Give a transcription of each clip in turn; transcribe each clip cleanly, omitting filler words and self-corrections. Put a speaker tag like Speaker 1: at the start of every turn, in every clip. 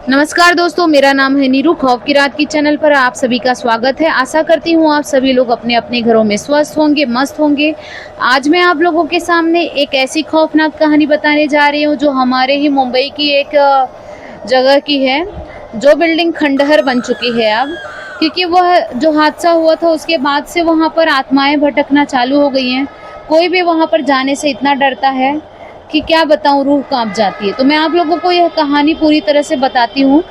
Speaker 1: नमस्कार दोस्तों, मेरा नाम है नीरू। खौफ की रात की चैनल पर आप सभी का स्वागत है। आशा करती हूँ आप सभी लोग अपने अपने घरों में स्वस्थ होंगे, मस्त होंगे। आज मैं आप लोगों के सामने एक ऐसी खौफनाक कहानी बताने जा रही हूँ जो हमारे ही मुंबई की एक जगह की है, जो बिल्डिंग खंडहर बन चुकी है अब। क्योंकि वह जो हादसा हुआ था उसके बाद से वहाँ पर आत्माएं भटकना चालू हो गई हैं। कोई भी वहाँ पर जाने से इतना डरता है कि क्या बताऊं, रूह कांप जाती है। तो मैं आप लोगों को यह कहानी पूरी तरह से बताती हूँ।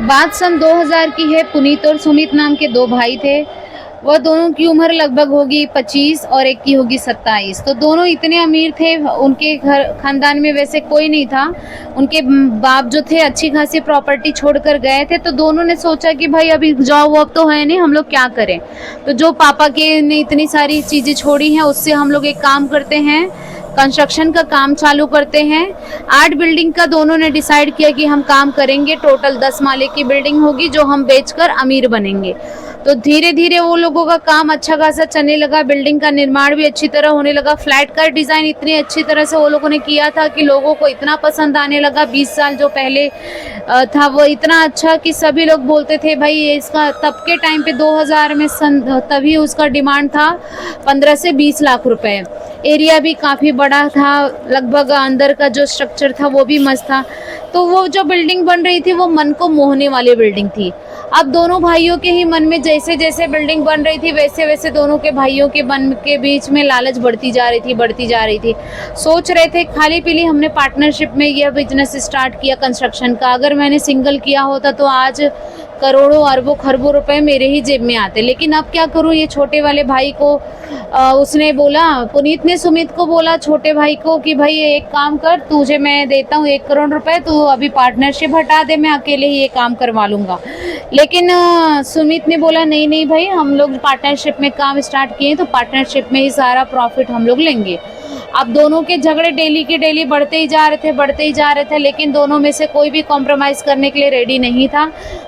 Speaker 1: बात सन 2000 की है। पुनीत और सुमित नाम के दो भाई थे। वह दोनों की उम्र लगभग होगी 25 और एक की होगी 27। तो दोनों इतने अमीर थे, उनके घर खानदान में वैसे कोई नहीं था। उनके बाप जो थे अच्छी खासी प्रॉपर्टी छोड़कर गए थे। तो दोनों ने सोचा कि भाई अभी जॉब वॉब तो है नहीं, हम लोग क्या करें। तो जो पापा के ने इतनी सारी चीज़ें छोड़ी हैं उससे हम लोग एक काम करते हैं, कंस्ट्रक्शन का काम चालू करते हैं। 8 बिल्डिंग का दोनों ने डिसाइड किया कि हम काम करेंगे। टोटल 10 माले की बिल्डिंग होगी जो हम बेचकर अमीर बनेंगे। तो धीरे धीरे वो लोगों का काम अच्छा खासा चलने लगा। बिल्डिंग का निर्माण भी अच्छी तरह होने लगा। फ्लैट का डिज़ाइन इतनी अच्छी तरह से वो लोगों ने किया था कि लोगों को इतना पसंद आने लगा। 20 साल जो पहले था वो इतना अच्छा कि सभी लोग बोलते थे भाई ये इसका, तब के टाइम पे 2000 में तभी उसका डिमांड था 15 से 20 लाख रुपए। एरिया भी काफ़ी बड़ा था, लगभग अंदर का जो स्ट्रक्चर था वो भी मस्त था। तो वो जो बिल्डिंग बन रही थी वो मन को मोहने वाली बिल्डिंग थी। अब दोनों भाइयों के ही मन में जैसे जैसे बिल्डिंग बन रही थी वैसे वैसे दोनों के भाइयों के मन के बीच में लालच बढ़ती जा रही थी। सोच रहे थे खाली पीली हमने पार्टनरशिप में यह बिजनेस स्टार्ट किया कंस्ट्रक्शन का। अगर मैंने सिंगल किया होता तो आज करोड़ों अरबों खरबों रुपए मेरे ही जेब में आते। लेकिन अब क्या करूं, ये छोटे वाले भाई को उसने बोला, पुनीत ने सुमित को बोला छोटे भाई को कि भाई एक काम कर, तुझे मैं देता हूँ 1 करोड़ रुपए, तू अभी पार्टनरशिप हटा दे, मैं अकेले ही ये काम करवा लूँगा। लेकिन सुमित ने बोला नहीं नहीं भाई, हम लोग पार्टनरशिप में काम स्टार्ट किए तो पार्टनरशिप में ही सारा प्रॉफिट हम लोग लेंगे। अब दोनों के झगड़े डेली के डेली बढ़ते ही जा रहे थे। लेकिन दोनों में से कोई भी कॉम्प्रोमाइज़ करने के लिए रेडी नहीं था।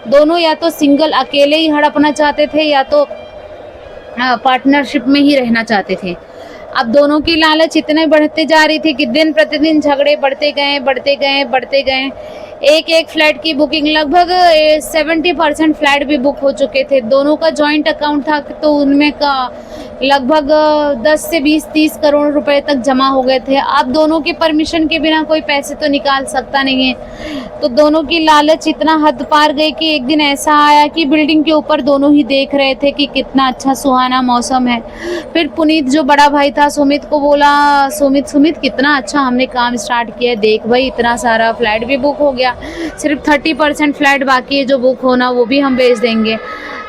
Speaker 1: दोनों या तो सिंगल अकेले ही हड़पना चाहते थे या तो पार्टनरशिप में ही रहना चाहते थे। अब दोनों की लालच इतने बढ़ते जा रही थी कि दिन प्रतिदिन झगड़े बढ़ते गए। एक फ्लैट की बुकिंग लगभग 70% फ्लैट भी बुक हो चुके थे। दोनों का जॉइंट अकाउंट था तो उनमें का लगभग 10 से 20-30 करोड़ रुपए तक जमा हो गए थे। अब दोनों के परमिशन के बिना कोई पैसे तो निकाल सकता नहीं है। तो दोनों की लालच इतना हद पार गई कि एक दिन ऐसा आया कि बिल्डिंग के ऊपर दोनों ही देख रहे थे कि कितना अच्छा सुहाना मौसम है। फिर पुनीत जो बड़ा भाई था सुमित को बोला, सुमित कितना अच्छा हमने काम स्टार्ट किया है, देख भाई इतना सारा फ्लैट भी बुक हो गया, सिर्फ 30% फ्लैट बाकी है जो बुक होना, वो भी हम बेच देंगे।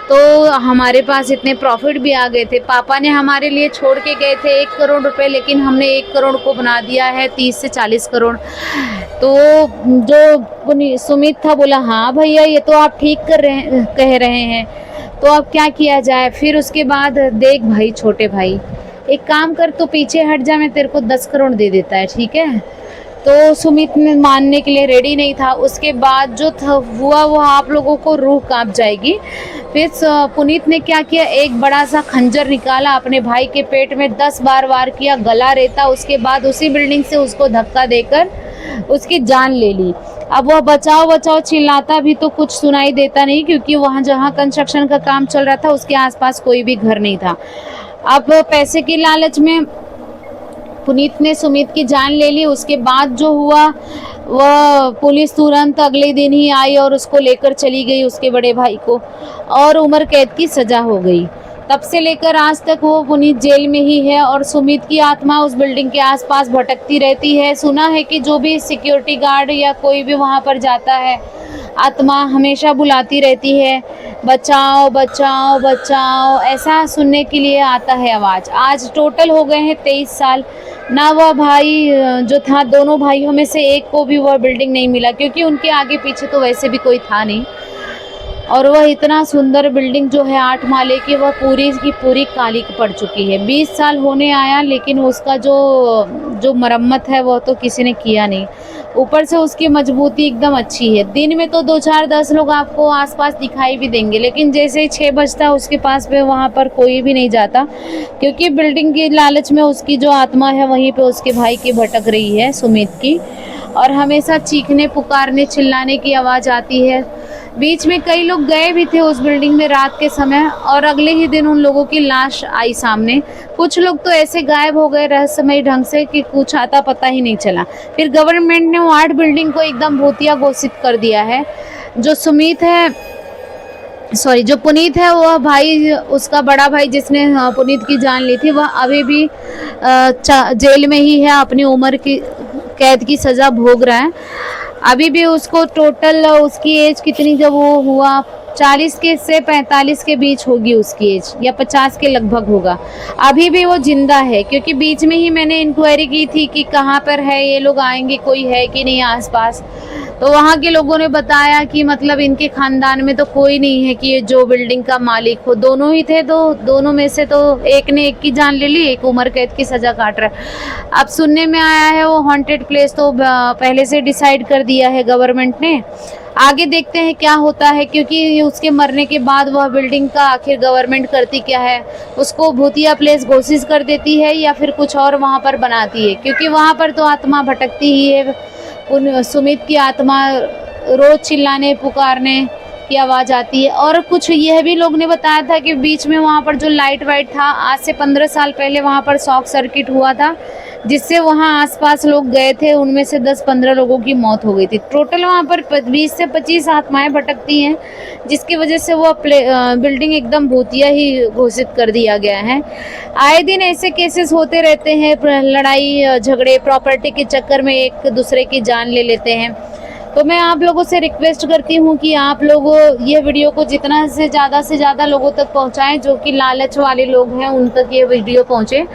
Speaker 1: तो हमारे पास इतने प्रॉफिट भी आ गए थे। पापा ने हमारे लिए छोड़ के गए थे 1 करोड़ रुपए, लेकिन हमने 1 करोड़ को बना दिया है 30 से 40 करोड़। तो जो सुमित था बोला हाँ भैया ये तो आप ठीक कह रहे हैं, तो अब क्या किया जाए। फिर उसके बाद देख भाई छोटे भाई, एक काम कर, तो पीछे हट जा, मैं तेरे को 10 करोड़ दे देता है, ठीक है। तो सुमित ने मानने के लिए रेडी नहीं था। उसके बाद जो हुआ वो आप लोगों को रूह कांप जाएगी। फिर पुनीत ने क्या किया, एक बड़ा सा खंजर निकाला, अपने भाई के पेट में 10 बार वार किया, गला रेता। उसके बाद उसी बिल्डिंग से उसको धक्का देकर उसकी जान ले ली। अब वह बचाओ बचाओ चिल्लाता भी तो कुछ सुनाई देता नहीं, क्योंकि वहाँ जहाँ कंस्ट्रक्शन का काम चल रहा था उसके आसपास कोई भी घर नहीं था। अब पैसे की लालच में पुनीत ने सुमित की जान ले ली। उसके बाद जो हुआ वह पुलिस तुरंत अगले दिन ही आई और उसको लेकर चली गई, उसके बड़े भाई को, और उम्र कैद की सज़ा हो गई। तब से लेकर आज तक वो पुनीत जेल में ही है और सुमित की आत्मा उस बिल्डिंग के आसपास भटकती रहती है। सुना है कि जो भी सिक्योरिटी गार्ड या कोई भी वहाँ पर जाता है, आत्मा हमेशा बुलाती रहती है, बचाओ बचाओ बचाओ, ऐसा सुनने के लिए आता है आवाज़। आज टोटल हो गए हैं 23 साल। ना वह भाई जो था, दोनों भाइयों में से एक को भी वह बिल्डिंग नहीं मिला, क्योंकि उनके आगे पीछे तो वैसे भी कोई था नहीं। और वह इतना सुंदर बिल्डिंग जो है 8 माले की, वह पूरी की पूरी काली पड़ चुकी है। 20 साल होने आया लेकिन उसका जो मरम्मत है वह तो किसी ने किया नहीं। ऊपर से उसकी मजबूती एकदम अच्छी है। दिन में तो 2-4-10 लोग आपको आसपास दिखाई भी देंगे, लेकिन जैसे ही 6 बजता है उसके पास पे वहाँ पर कोई भी नहीं जाता, क्योंकि बिल्डिंग की लालच में उसकी जो आत्मा है वहीं पे उसके भाई की भटक रही है, सुमित की। और हमेशा चीखने, पुकारने, चिल्लाने की आवाज़ आती है। बीच में कई लोग गए भी थे उस बिल्डिंग में रात के समय, और अगले ही दिन उन लोगों की लाश आई सामने। कुछ लोग तो ऐसे गायब हो गए रहस्यमयी ढंग से कि कुछ आता पता ही नहीं चला। फिर गवर्नमेंट ने वो 8 बिल्डिंग को एकदम भूतिया घोषित कर दिया है। जो सुमित है, सॉरी, जो पुनीत है, वह भाई, उसका बड़ा भाई जिसने पुनीत की जान ली थी, वह अभी भी जेल में ही है, अपनी उम्र की कैद की सज़ा भोग रहा है। अभी भी उसको टोटल, उसकी एज कितनी जब वो हुआ, 40 के से 45 के बीच होगी उसकी एज, या 50 के लगभग होगा। अभी भी वो जिंदा है, क्योंकि बीच में ही मैंने इंक्वायरी की थी कि कहाँ पर है ये लोग, आएंगे, कोई है कि नहीं आसपास। तो वहाँ के लोगों ने बताया कि मतलब इनके खानदान में तो कोई नहीं है कि ये जो बिल्डिंग का मालिक हो। दोनों ही थे, तो दोनों में से तो एक ने एक की जान ले ली, एक उम्र कैद की सज़ा काट रहा है। अब सुनने में आया है वो हॉन्टेड प्लेस तो पहले से डिसाइड कर दिया है गवर्नमेंट ने। आगे देखते हैं क्या होता है, क्योंकि उसके मरने के बाद वह बिल्डिंग का आखिर गवर्नमेंट करती क्या है, उसको भूतिया प्लेस घोषित कर देती है या फिर कुछ और वहाँ पर बनाती है, क्योंकि वहाँ पर तो आत्मा भटकती ही है। उन सुमित की आत्मा रोज चिल्लाने, पुकारने की आवाज़ आती है। और कुछ यह भी लोग ने बताया था कि बीच में वहाँ पर जो लाइट वाइट था, आज से 15 साल पहले वहाँ पर शॉर्ट सर्किट हुआ था, जिससे वहाँ आसपास लोग गए थे, उनमें से 10-15 लोगों की मौत हो गई थी। टोटल वहाँ पर 20 से 25 आत्माएं भटकती हैं, जिसकी वजह से वो बिल्डिंग एकदम भूतिया ही घोषित कर दिया गया है। आए दिन ऐसे केसेस होते रहते हैं, लड़ाई झगड़े, प्रॉपर्टी के चक्कर में एक दूसरे की जान ले लेते हैं। तो मैं आप लोगों से रिक्वेस्ट करती हूँ कि आप लोग ये वीडियो को जितना से ज़्यादा लोगों तक पहुँचाएं, जो कि लालच वाले लोग हैं उन तक ये वीडियो पहुँचे।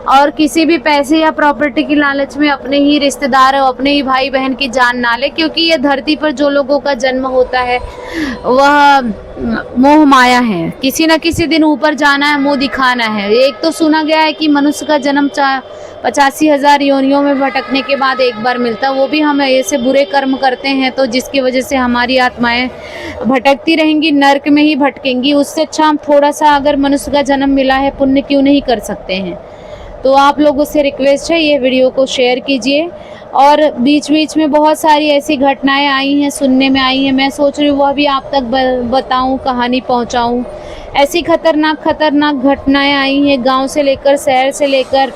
Speaker 1: और किसी भी पैसे या प्रॉपर्टी की लालच में अपने ही रिश्तेदार और अपने ही भाई बहन की जान ना ले, क्योंकि ये धरती पर जो लोगों का जन्म होता है वह मोह माया है। किसी न किसी दिन ऊपर जाना है, मुँह दिखाना है। एक तो सुना गया है कि मनुष्य का जन्म 85,000 योनियों में भटकने के बाद एक बार मिलता, वो भी हम ऐसे बुरे कर्म करते हैं तो जिसकी वजह से हमारी आत्माएं भटकती रहेंगी, नर्क में ही भटकेंगी। उससे अच्छा हम थोड़ा सा, अगर मनुष्य का जन्म मिला है, पुण्य क्यों नहीं कर सकते हैं। तो आप लोगों से रिक्वेस्ट है, ये वीडियो को शेयर कीजिए। और बीच बीच में बहुत सारी ऐसी घटनाएं आई हैं, सुनने में आई हैं, मैं सोच रही हूँ वह भी आप तक बताऊँ, कहानी पहुँचाऊँ। ऐसी खतरनाक घटनाएं आई हैं, गाँव से लेकर शहर से लेकर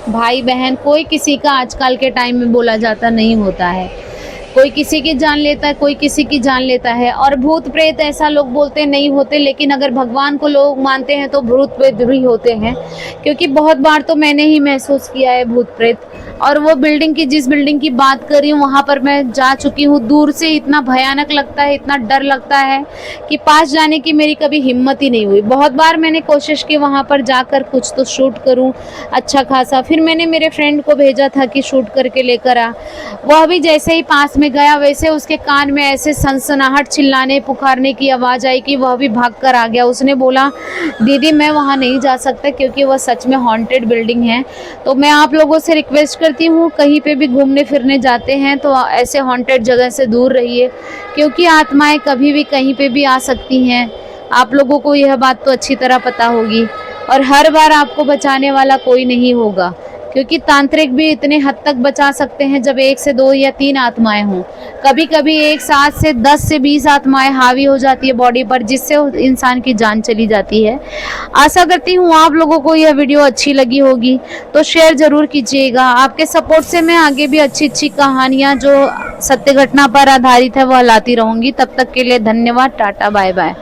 Speaker 1: भाई बहन, कोई किसी का आजकल के टाइम में बोला जाता नहीं होता है। कोई किसी की जान लेता है, कोई किसी की जान लेता है। और भूत प्रेत ऐसा लोग बोलते नहीं होते, लेकिन अगर भगवान को लोग मानते हैं तो भूत प्रेत भी होते हैं, क्योंकि बहुत बार तो मैंने ही महसूस किया है भूत प्रेत। और वो बिल्डिंग की, जिस बिल्डिंग की बात कर रही हूँ, वहाँ पर मैं जा चुकी हूँ। दूर से इतना भयानक लगता है, इतना डर लगता है कि पास जाने की मेरी कभी हिम्मत ही नहीं हुई। बहुत बार मैंने कोशिश की वहाँ पर जाकर कुछ तो शूट करूँ अच्छा खासा। फिर मैंने मेरे फ्रेंड को भेजा था कि शूट करके लेकर आ। वह भी जैसे ही पास में गया, वैसे उसके कान में ऐसे सनसनाहट, चिल्लाने पुकारने की आवाज़ आई कि वह भी भाग कर आ गया। उसने बोला, दीदी मैं वहाँ नहीं जा सकता, क्योंकि वह सच में हॉन्टेड बिल्डिंग है। तो मैं आप लोगों से रिक्वेस्ट करती हूँ, कहीं पे भी घूमने फिरने जाते हैं तो ऐसे हॉन्टेड जगह से दूर रहिए, क्योंकि आत्माएं कभी भी कहीं पे भी आ सकती हैं। आप लोगों को यह बात तो अच्छी तरह पता होगी। और हर बार आपको बचाने वाला कोई नहीं होगा, क्योंकि तांत्रिक भी इतने हद तक बचा सकते हैं जब 1 से 2 या 3 आत्माएं हों। कभी कभी एक साथ से 10 से 20 आत्माएं हावी हो जाती है बॉडी पर, जिससे इंसान की जान चली जाती है। आशा करती हूँ आप लोगों को यह वीडियो अच्छी लगी होगी, तो शेयर ज़रूर कीजिएगा। आपके सपोर्ट से मैं आगे भी अच्छी कहानियाँ जो सत्य घटना पर आधारित है वह लाती रहूँगी। तब तक के लिए धन्यवाद, टाटा, बाय बाय।